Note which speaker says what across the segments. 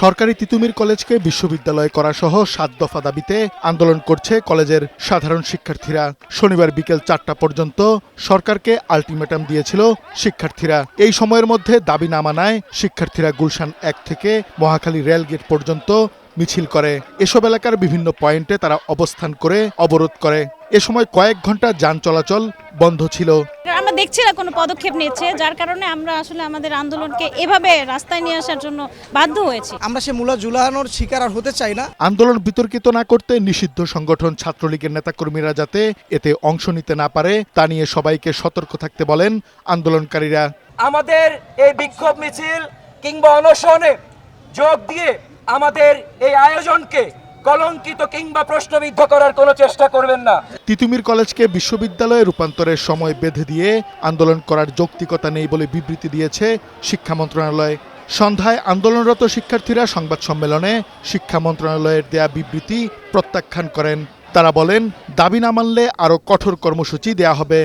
Speaker 1: সরকারি তিতুমির কলেজকে বিশ্ববিদ্যালয় করা সহ ৭ দফা দাবিতে আন্দোলন করছে কলেজের সাধারণ শিক্ষার্থীরা। শনিবার বিকেল ৪টা পর্যন্ত সরকারকে আলটিমেটাম দিয়েছিল শিক্ষার্থীরা। এই সময়ের মধ্যে দাবি না মানায় শিক্ষার্থীরা গুলশান ১ থেকে মহাখালী রেলগেট পর্যন্ত মিছিল করে। এসব এলাকার বিভিন্ন পয়েন্টে তারা অবস্থান করে অবরোধ করে। এ সময় কয়েক ঘন্টা যান চলাচল বন্ধ ছিল।
Speaker 2: আমরা দেখছি না কোনো পদক্ষেপ নিচ্ছে, যার কারণে আমরা আসলে আমাদের আন্দোলনকে এভাবে রাস্তায় নিয়ে আসার জন্য বাধ্য হয়েছি।
Speaker 3: আমরা সে মূলা ঝুলানোর শিকার আর হতে চাই না।
Speaker 1: আন্দোলন বিতর্কিত না করতে নিষিদ্ধ সংগঠন ছাত্রলীগের নেতাকর্মীরা যাতে এতে অংশ নিতে না পারে তা নিয়ে সবাইকে সতর্ক থাকতে বলেন আন্দোলনকারীরা।
Speaker 4: আমাদের এই বিক্ষোভ মিছিল কিংবা অনশনে যোগ দিয়ে আমাদের এই আয়োজনকে কলঙ্কিত কিংবা প্রশ্নবিদ্ধ করার কোনো চেষ্টা করবেন না।
Speaker 1: তিতুমির কলেজকে বিশ্ববিদ্যালয়ে রূপান্তরের সময় বেঁধে দিয়ে আন্দোলন করার যৌক্তিকতা নেই বলে বিবৃতি দিয়েছে শিক্ষা মন্ত্রণালয়। সন্ধ্যায় আন্দোলনরত শিক্ষার্থীরা সংবাদ সম্মেলনে শিক্ষা মন্ত্রণালয়ের দেয়া বিবৃতি প্রত্যাখ্যান করেন। তারা বলেন, দাবি না মানলে আরও কঠোর কর্মসূচি দেয়া হবে।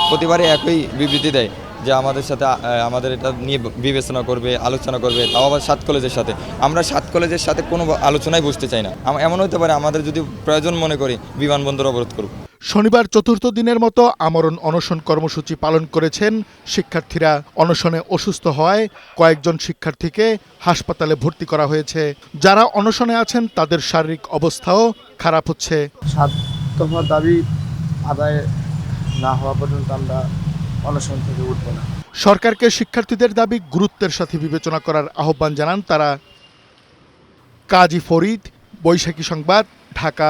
Speaker 5: প্রতিবারই একই বিবৃতি দেয় যে আমাদের সাথে আমাদের এটা নিয়ে বিবেচনা করবে, আলোচনা করবে, তাও আবার ৭ কলেজের সাথে। আমরা ৭ কলেজের সাথে কোনো আলোচনায় বসতে চাই না। এমন হতে পারে আমাদের যদি প্রয়োজন মনে করি বিমানবন্দর অবরোধ করব।
Speaker 1: শনিবার চতুর্থ দিনের মতো আমরণ অনশন কর্মসূচি পালন করেছেন শিক্ষার্থীরা। অনশনে অসুস্থ হওয়ায় কয়েকজন শিক্ষার্থীকে হাসপাতালে ভর্তি করা হয়েছে। যারা অনশনে আছেন তাদের শারীরিক অবস্থাও খারাপ হচ্ছে।
Speaker 6: ৭ দফা দাবি আদায় না হওয়া পর্যন্ত আমরা অনশন থেকে উঠব না।
Speaker 1: সরকারকে শিক্ষার্থীদের দাবি গুরুত্বের সাথে বিবেচনা করার আহ্বান জানান তারা। কাজী ফরিদ, বৈশাখী সংবাদ, ঢাকা।